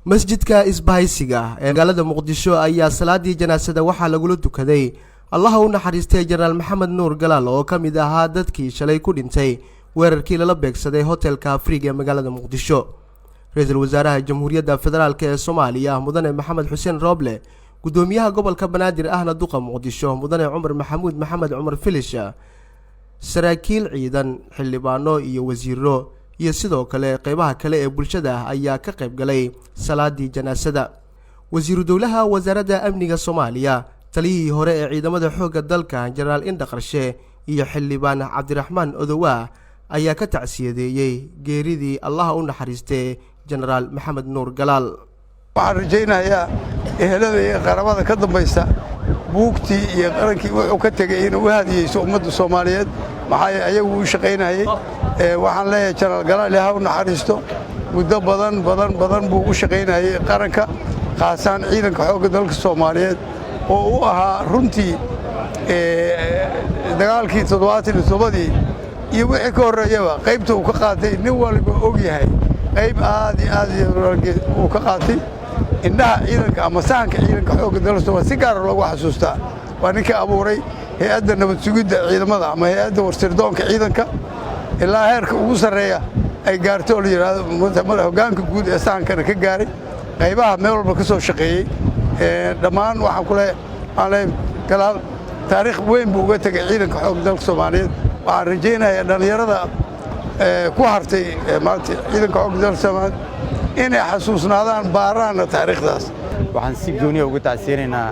masjidka isbahaysiga ee magaalada muqdisho ayaa salaadii janaasada waxaa lagula dukaday allaha u naxariistay jenaraal maxamed nuur galaal oo ka mid ahaa dadkii shalay ku dhintay weerarkii lala beegsaday hotelka afriga ee magaalada muqdisho. ra-iisul wasaaraha jamhuuriyadda federaalk ee soomaaliya mudane maxamed xuseen rooble, gudoomiyaha gobolka banaadir ahna duqa muqdisho mudane cumar maxamuud maxamed cumar filish, saraakiil ciidan, xildhibaano iyo wasiiro iyo sidoo kale qaybaha kale ee bulshada ayaa ka qayb galay salaadii janaasada. wasiiru dowlaha wasaaradda amniga Soomaaliya, taliyihii hore ee ciidamada xoogga dalka jenaraal Indha Qarshe iyo xildhibaan Cabdiraxmaan Odowa ayaa ka tacsiyadeeyay geeridii allaha u naxariistay jenaraal maxamed nuur galaal. waxaan rajaynayaa ehelada iyo qarabada ka dambaysa buugtii iyo qarankii wuxuu ka tagay inuu hadiyeyso ummadda Soomaaliyeed maxay ayagu u shaqeynayay. waxaan leeyahay jenaraal galaal ha u naxariisto, muddo badan buu u shaqeynayay qaranka, qaasaan ciidanka xoogga dalka Soomaaliyeed oo u ahaa runtii dagaalkii 77 iyo wixii ka horeeyaba qaybta uu ka qaatay nin walba og yahay qayb aad uu ka qaatay indhaha ciidanka ama sahanka ciidanka xoogga dalka Soomaaliyeed si gaar ah loogu xasuustaa. waa ninka abuuray hay'adda nabad sugidda ciidamada ama hay'adda warsirdoonka ciidanka ilaa heerka ugu sareeya ay gaarto la yiraahdo madaxda hoggaanka guud ee sahankana ka gaaray qaybaha meel walba ka soo shaqeeyay. dhammaan waxaan ku leeyahay galaal taariikh weyn buu uga tagay ciidanka xoogga dalka Soomaaliyeed. waxaan rajaynayaa dhalinyarada ku hartay maanta ciidanka xoogga dalka Soomaaliyeed inay xasuusnaadaan baaraana taariikhdaas. waxaan si gooni ah uga tacsiyeenaynaa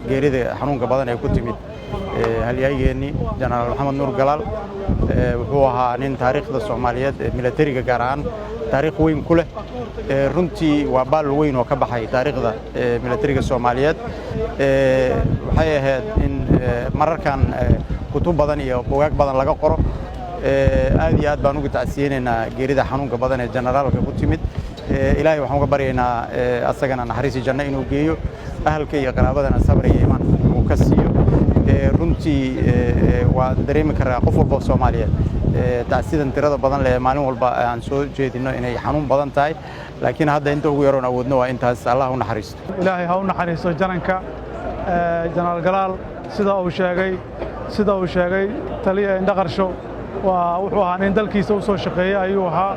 geerida xanuunka badan ee ku timid halyahaygeenii jenaraal maxamed nuur galaal. wuxuu ahaa nin taariikhda Soomaaliyeed ee militariga gaar ahaan taariikh weyn ku leh. runtii waa baal weyn oo ka baxay taariikhda militariga Soomaaliyeed. waxay ahayd in mararkan kutub badan iyo buugaag badan laga qoro. aad iyo aad baan uga tacsiyeenaynaa geerida xanuunka badan ee jenaraalka ku timid. ilaahay waxaan uga baryaynaa asagana naxariis janno inuu geeyo, ahalka iyo qaraabadana sabr iyo iimaan uu ka siiyo. runtii waa dareemi karaa qof walba Soomaaliyeed tacsidan tirada badan leh maalin walba aan soo jeedino inay xanuun badan tahay, laakiin hadda inta ugu yaroon awoodno waa intaas. Allah u naxariisto, ilaahay ha u naxariisto jananka jenaraal galaal. sida uu sheegay taliye Indha Qarsho wuxuu ahaa nin dalkiisa u soo shaqeeyay ayuu ahaa.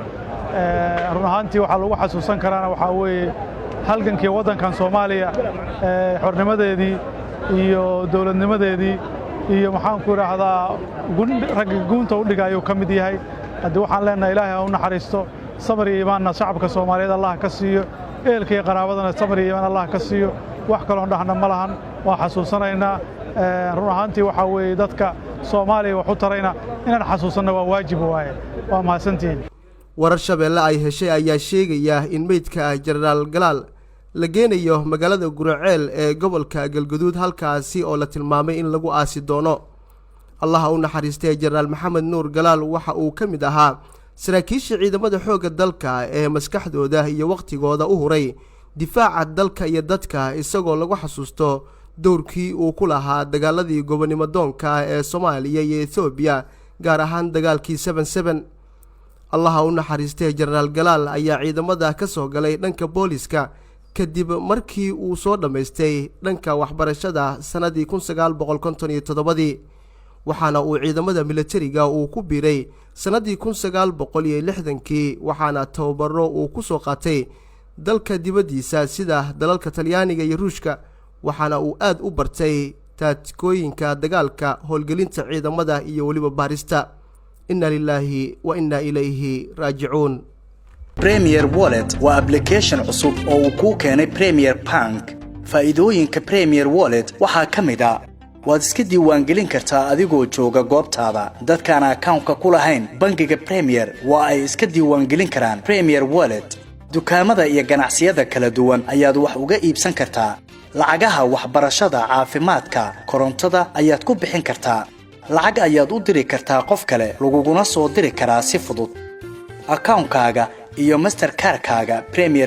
run ahaantii waxaa lagu xasuusan karaana waxaa weeye halgankii waddankan Soomaaliya xornimadeedii iyo dawladnimadeedii iyo maxaan ku raahdaa ragga guunta u dhigay ayuu ka mid yahay. haddii waxaan leenahay ilaahay ha u naxariisto, sabr iyo iimaanna shacabka Soomaaliyeed Allah ka siiyo, eelka iyo qaraabadana sabr iyo iimaan Allah ka siiyo. wax kale oo dhahna ma lahan, waa xasuusanaynaa. run ahaantii waxaa weeye dadka Soomaaliya wax u tarayna inaan xasuusanno waa waajib waaye. waa mahadsantihiin. warar Shabeelle ay heshay ayaa sheegaya in meydka jenaraal galaal la geenayo magaalada Guraceel ee gobolka Galgaduud, halkaasi oo la tilmaamay in lagu aasi doono. allaha u naxariistay jenaraal maxamed nuur galaal waxa uu ka mid ahaa saraakiisha ciidamada xoogga dalka ee maskaxdooda iyo waqtigooda u huray difaaca dalka iyo dadka, isagoo lagu xasuusto dowrkii uu ku lahaa dagaaladii gobonimo doonka ee Soomaaliya iyo Itoobiya, gaar ahaan dagaalkii 77. allaha u naxariistay jenaraal galaal ayaa ciidamada ka soo galay dhanka booliska kadib markii uu soo dhammaystay dhanka waxbarashada sanadii 1957. waxaana uu ciidamada militariga uu ku biiray sanadii 1960 waxaana tababaro uu ku soo qaatay dalka dibadiisa sida dalalka Talyaaniga iyo Ruushka. waxaana uu aad u bartay taatikooyinka dagaalka, howlgelinta ciidamada iyo waliba baarista. inna lillahi wa inna ilayhi raaji'uun. Premier Wallet waa application cusub oo uu ku keenay Premier Bank. faa'iidooyinka Premier Wallet waxaa ka mid ah waad iska diiwaangelin kartaa adigoo jooga goobtaada. dadkaan account-ka ku lahayn bangiga Premier waa ay iska diiwaangelin karaan Premier Wallet. dukaamada iyo ganacsiyada kala duwan ayaad wax uga iibsan kartaa. lacagaha waxbarashada, caafimaadka, korontada ayaad ku bixin kartaa. lacag ayaad u diri kartaa qof kale, laguguna soo diri karaa si fudud. account-kaaga iyo Mastercard-kaaga Premier